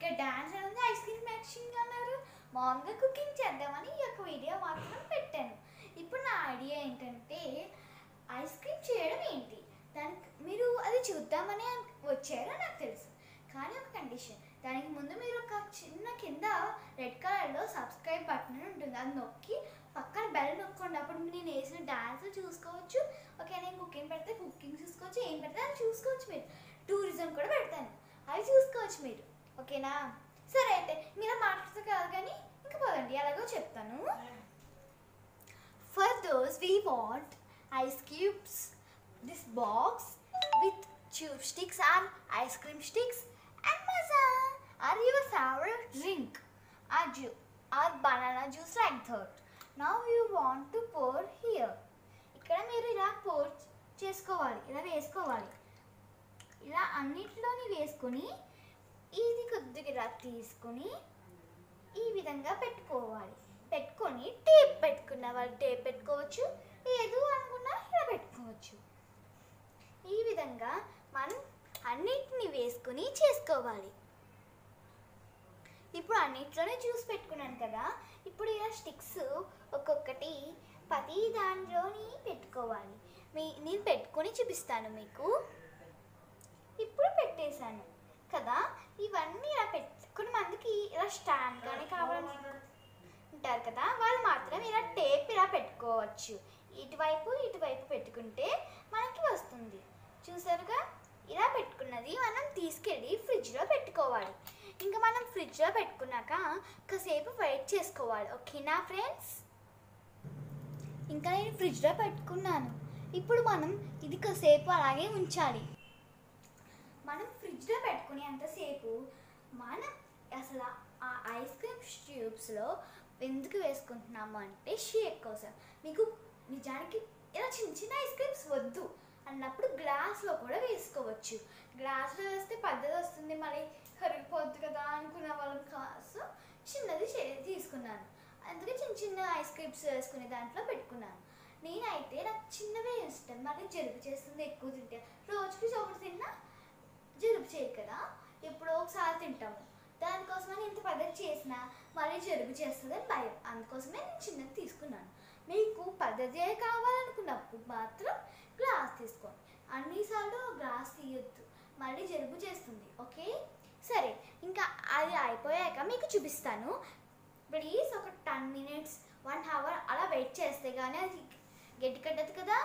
ఇక్కడ డాన్స్ అనేది ice cream making అన్నారు. మామూలుగా కుకింగ్ చేద్దామని ఈ యొక్క వీడియో మాత్రం పెట్టాను. ఇప్పుడు నా ఐడియా ఏంటంటే ఐస్ క్రీమ్ చేయడం ఏంటి, దానికి మీరు అది చూద్దామని వచ్చారో నాకు తెలుసు. కానీ ఒక కండిషన్, దానికి ముందు మీరు ఒక చిన్న కింద రెడ్ కలర్లో సబ్స్క్రైబ్ బటన్ ఉంటుంది, అది నొక్కి పక్కన బెల్ నొక్కండి. అప్పుడు నేను వేసిన డాన్స్ చూసుకోవచ్చు. ఓకే, నేను కుకింగ్ పెడితే కుకింగ్ చూసుకోవచ్చు, ఏం పెడితే అది చూసుకోవచ్చు. మీరు టూరిజం కూడా పెడతాను, అవి చూసుకోవచ్చు మీరు. ఓకేనా? సరే, అయితే మీరు మాట్లాడుతూ కాదు కానీ ఇంకా పోదండి, ఎలాగో చెప్తాను. For those we want ice cubes, this box with tube sticks and ice cream sticks and maza or your favorite drink or banana juice like that. Now you want to pour here. ఇక్కడ మీరు ఇలా pour చేసుకోవాలి, ఇలా వేసుకోవాలి. ఇలా అన్నిటిలోని వేసుకొని ఇది కొద్దిగా ఇలా తీసుకొని ఈ విధంగా పెట్టుకోవాలి. పెట్టుకొని టేప్ పెట్టుకున్న వాళ్ళు టేప్ పెట్టుకోవచ్చు, లేదు అనుకున్నా ఇలా పెట్టుకోవచ్చు. ఈ విధంగా మనం అన్నిటిని వేసుకొని చేసుకోవాలి. ఇప్పుడు అన్నిట్లోనే జ్యూస్ పెట్టుకున్నాను కదా, ఇప్పుడు ఇలా స్టిక్స్ ఒక్కొక్కటి ప్రతి దాంట్లోని పెట్టుకోవాలి. నేను పెట్టుకొని చూపిస్తాను మీకు. ఇప్పుడు పెట్టేశాను కదా, ఇవన్నీ ఇలా కొంతమందికి ఇలా స్టాండ్ కానీ కావాలని ఉంటారు కదా, వాళ్ళు మాత్రం ఇలా టేప్ ఇలా పెట్టుకోవచ్చు. ఇటువైపు ఇటువైపు పెట్టుకుంటే మనకి వస్తుంది. చూసారుగా, ఇలా పెట్టుకున్నది మనం తీసుకెళ్ళి ఫ్రిడ్జ్లో పెట్టుకోవాలి. ఇంకా మనం ఫ్రిడ్జ్లో పెట్టుకున్నాక కాసేపు వెయిట్ చేసుకోవాలి. ఓకేనా ఫ్రెండ్స్? ఇంకా నేను ఫ్రిడ్జ్లో పెట్టుకున్నాను. ఇప్పుడు మనం ఇది కాసేపు అలాగే ఉంచాలి. మనం ఫ్రిడ్జ్లో పెట్టుకునే అంతసేపు మనం అసలు ఆ ఐస్ క్రీమ్ ట్యూబ్స్లో ఎందుకు వేసుకుంటున్నాము అంటే షేక్ కోసం. మీకు నిజానికి ఇలా చిన్న చిన్న ఐస్ క్రీమ్స్ వద్దు అన్నప్పుడు గ్లాస్లో కూడా వేసుకోవచ్చు. గ్లాస్లో వేస్తే పెద్దది వస్తుంది, మళ్ళీ కరిగిపోద్ది కదా అనుకున్న వాళ్ళం కోసం చిన్నది తీసుకున్నాను. అందుకే చిన్న చిన్న ఐస్ క్రీమ్స్ వేసుకునే దాంట్లో పెట్టుకున్నాను. నేనైతే నాకు చిన్నవే ఇష్టం, మళ్ళీ జలుబు చేస్తుంది ఎక్కువ తింటే. రోజుకి ఒకటి తిన్నా జలుబు చేయదు కదా, ఎప్పుడో ఒకసారి తింటాము. దానికోసమని ఇంత పెద్దది చేసినా మళ్ళీ జలుబు చేస్తుందని భయం, అందుకోసమే నేను చిన్నది తీసుకున్నాను. మీకు పెద్దదే కావాలనుకున్నప్పుడు మాత్రం గ్లాస్ తీసుకోండి. అన్నిసార్లు గ్లాస్ తీయొద్దు, మళ్ళీ జలుబు చేస్తుంది. ఓకే, సరే. ఇంకా అది అయిపోయాక మీకు చూపిస్తాను. ప్లీజ్ ఒక 10 minutes 1 hour అలా వెయిట్ చేస్తే కానీ అది గడ్డి కట్టదు కదా.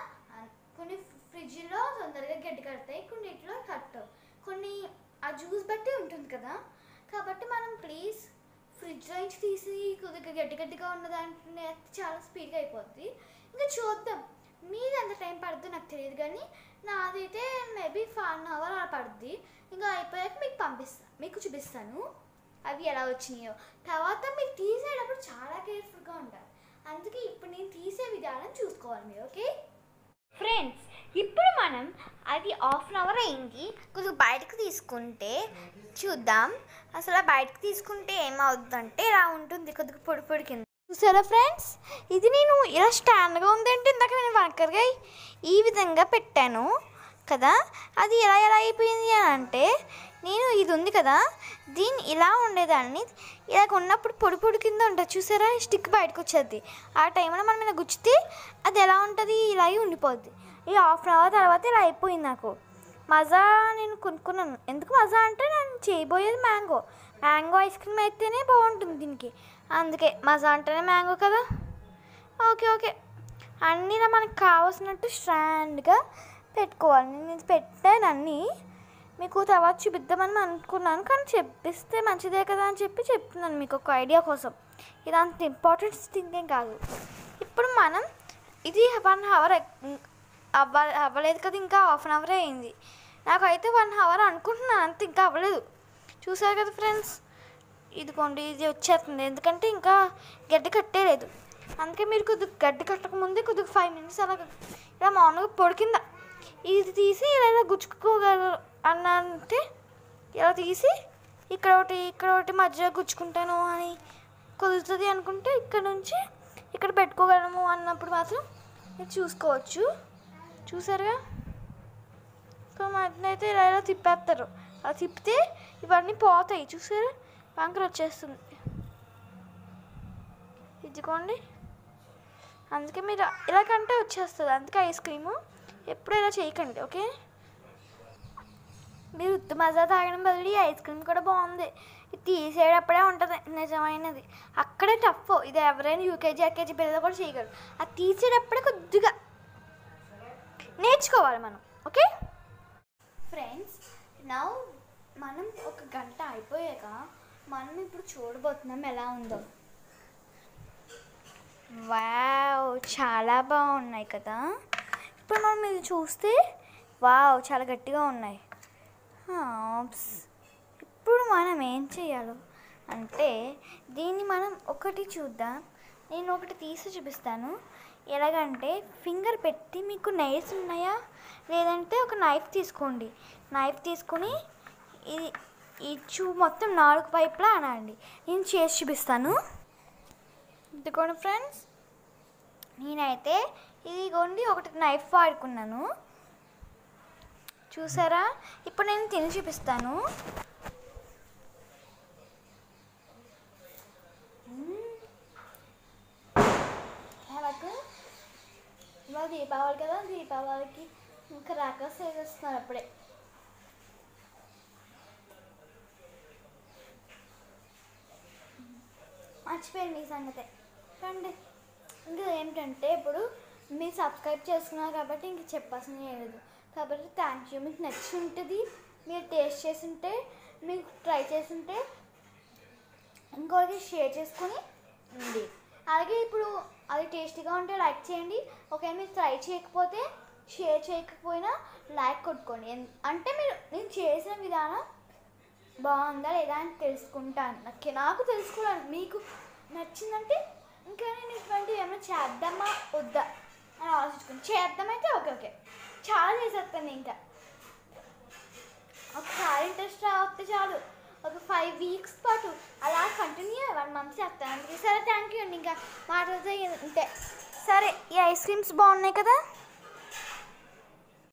కొన్ని ఫ్రిడ్జ్లో తొందరగా గడ్డి కడతాయి, కొన్నిట్లో కట్టవు. కొన్ని ఆ జ్యూస్ బట్టి ఉంటుంది కదా, కాబట్టి మనం ప్లీజ్ ఫ్రిడ్జ్లో నుంచి తీసి కొద్దిగా గట్టిగా ఉన్న దాంట్లో చాలా స్పీడ్గా అయిపోద్ది. ఇంకా చూద్దాం, మీది ఎంత టైం పడుతుందో నాకు తెలియదు, కానీ నాదైతే మేబీ 1 hour అలా పడుద్ది. ఇంకా అయిపోయాక మీకు చూపిస్తాను అవి ఎలా వచ్చినాయో. తర్వాత మీరు తీసేటప్పుడు చాలా కేర్ఫుల్గా ఉండాలి, అందుకే ఇప్పుడు నేను తీసే విధానం చూసుకోవాలి మీరు. ఓకే ఫ్రెండ్స్, ఇప్పుడు మనం అది 1/2 hour అయింది. కొద్దిగా బయటకు తీసుకుంటే చూద్దాం. అసలు బయటకు తీసుకుంటే ఏమవుతుందంటే ఇలా ఉంటుంది, కొద్దిగా పొడి పొడి కింద. చూసారా ఫ్రెండ్స్, ఇది నేను ఇలా స్టాండ్గా ఉందంటే ఇందాక నేను వంకరగా ఈ విధంగా పెట్టాను కదా, అది ఎలా అయిపోయింది అని అంటే నేను ఇది ఉంది కదా, దీన్ని ఇలా ఉండేదాన్ని ఇలా ఉన్నప్పుడు పొడి పొడి కింద ఉంటుంది. చూసారా, స్టిక్ బయటకు వచ్చేది. ఆ టైంలో మనం ఇలా గుచ్చితే అది ఎలా ఉంటుంది, ఇలాగే ఉండిపోద్ది. ఈ 1/2 hour తర్వాత ఇలా అయిపోయింది. నాకు మజా నేను కొనుక్కున్నాను. ఎందుకు మజా అంటే నేను చేయబోయేది మ్యాంగో ఐస్ క్రీమ్ అయితేనే బాగుంటుంది దీనికి, అందుకే మజా అంటేనే మ్యాంగో కదా. ఓకే, అన్నీ ఇలా మనకు కావాల్సినట్టు స్టాండ్గా పెట్టుకోవాలి. నేను ఇది పెట్టాను అన్నీ, మీకు తర్వాత చూపిద్దామని అనుకున్నాను, కానీ చెప్పిస్తే మంచిదే కదా అని చెప్తున్నాను మీకు ఒక ఐడియా కోసం. ఇది అంత ఇంపార్టెంట్ థింగ్ కాదు. ఇప్పుడు మనం ఇది 1 hour అవ్వలేదు కదా, ఇంకా 1/2 hour అయింది. నాకైతే 1 hour అనుకుంటున్నాను, అంత ఇంకా అవ్వలేదు. చూసారు కదా ఫ్రెండ్స్, ఇదిగోండి ఇది వచ్చేస్తుంది, ఎందుకంటే ఇంకా గడ్డి కట్టేలేదు. అందుకే మీరు కొద్దిగా గడ్డి కట్టకముందే కొద్దిగా 5 minutes అలా ఇలా మామూలుగా పొడి కింద ఇది తీసి ఇలా గుచ్చుకోగలరు అంటే ఇలా తీసి ఇక్కడ ఒకటి మధ్యలో గుచ్చుకుంటాను అని కుదురుతుంది అనుకుంటే ఇక్కడ నుంచి ఇక్కడ పెట్టుకోగలము అన్నప్పుడు మాత్రం ఇది చూసుకోవచ్చు. చూసారుగా, మధ్యన అయితే ఇలా తిప్పేస్తారు. అలా తిప్పితే ఇవన్నీ పోతాయి. చూసారా, వంకర వచ్చేస్తుంది. ఇదిగోండి, అందుకే మీరు ఇలాగంటే వచ్చేస్తుంది. అందుకే ఐస్ క్రీము ఎప్పుడు ఇలా చేయకండి, ఓకే? మీరు ఉత్త మజా తాగడం బదులు ఈ ఐస్ క్రీమ్ కూడా బాగుంది. ఇది తీసేటప్పుడే ఉంటుంది నిజమైనది, అక్కడే టఫ్. ఇది ఎవరైనా యూకేజీ ఎల్కేజీ పిల్లలు కూడా చేయగలరు. అది తీసేటప్పుడే కొద్దిగా నేర్చుకోవాలి మనం, ఓకే ఫ్రెండ్స్? నౌ మనం ఒక గంట అయిపోయాక మనం ఇప్పుడు చూడబోతున్నాం ఎలా ఉందో. వావ్, చాలా బాగున్నాయి కదా. ఇప్పుడు మనం ఇది చూస్తే వావ్, చాలా గట్టిగా ఉన్నాయి. ఇప్పుడు మనం ఏం చేయాలో అంటే దీన్ని మనం ఒకటి చూద్దాం. నేను ఒకటి తీసి చూపిస్తాను. ఎలాగంటే ఫింగర్ పెట్టి, మీకు నైఫ్స్ ఉన్నాయా లేదంటే ఒక నైఫ్ తీసుకోండి. నైఫ్ తీసుకొని ఈ మొత్తం 4 వైపులా అనండి. నేను చేసి చూపిస్తాను. ఇదిగోండి ఫ్రెండ్స్, నేనైతే ఇదిగోండి ఒకటి నైఫ్ వాడుకున్నాను, చూసారా? ఇప్పుడు నేను తిని చూపిస్తాను. ఇవాళ దీపావళి కదా, దీపావళికి ఇంకా రాకస్ వేసేస్తున్నారు అప్పుడే. మర్చిపోయింది ఈ సంగతే. రండి, ఇంకా ఏంటంటే ఇప్పుడు మీరు సబ్స్క్రైబ్ చేసుకున్నారు కాబట్టి ఇంక చెప్పాల్సింది ఏం లేదు. కాబట్టి థ్యాంక్ యూ. మీకు నచ్చి ఉంటుంది, మీరు టేస్ట్ చేసి ఉంటే, మీకు ట్రై చేసి ఉంటే ఇంకొకరికి షేర్ చేసుకొని ఉంది. అలాగే ఇప్పుడు అది టేస్టీగా ఉంటే లైక్ చేయండి. ఒకవేళ మీరు ట్రై చేయకపోతే, షేర్ చేయకపోయినా లైక్ కొట్టుకోండి. అంటే నేను చేసిన విధానం బాగుందా లేదా అని తెలుసుకుంటాను. నాకు తెలుసుకోవాలి. మీకు నచ్చిందంటే ఇంకా నేను ఇటువంటివి ఏమైనా చేద్దామా వద్దా అని ఆలోచించుకుని చేద్దామైతే ఓకే చాలా చేసేస్తాను. ఇంకా ఒకసారి ఇంట్రెస్ట్ రావస్తే చాలు, ఒక 5 వీక్స్ పాటు అలా కంటిన్యూ 1 మంత్ చేస్తాను. అందుకే సరే థ్యాంక్ యూ అండి. ఇంకా మాట్లాడితే ఇంతే. సరే, ఈ ఐస్ క్రీమ్స్ బాగున్నాయి కదా.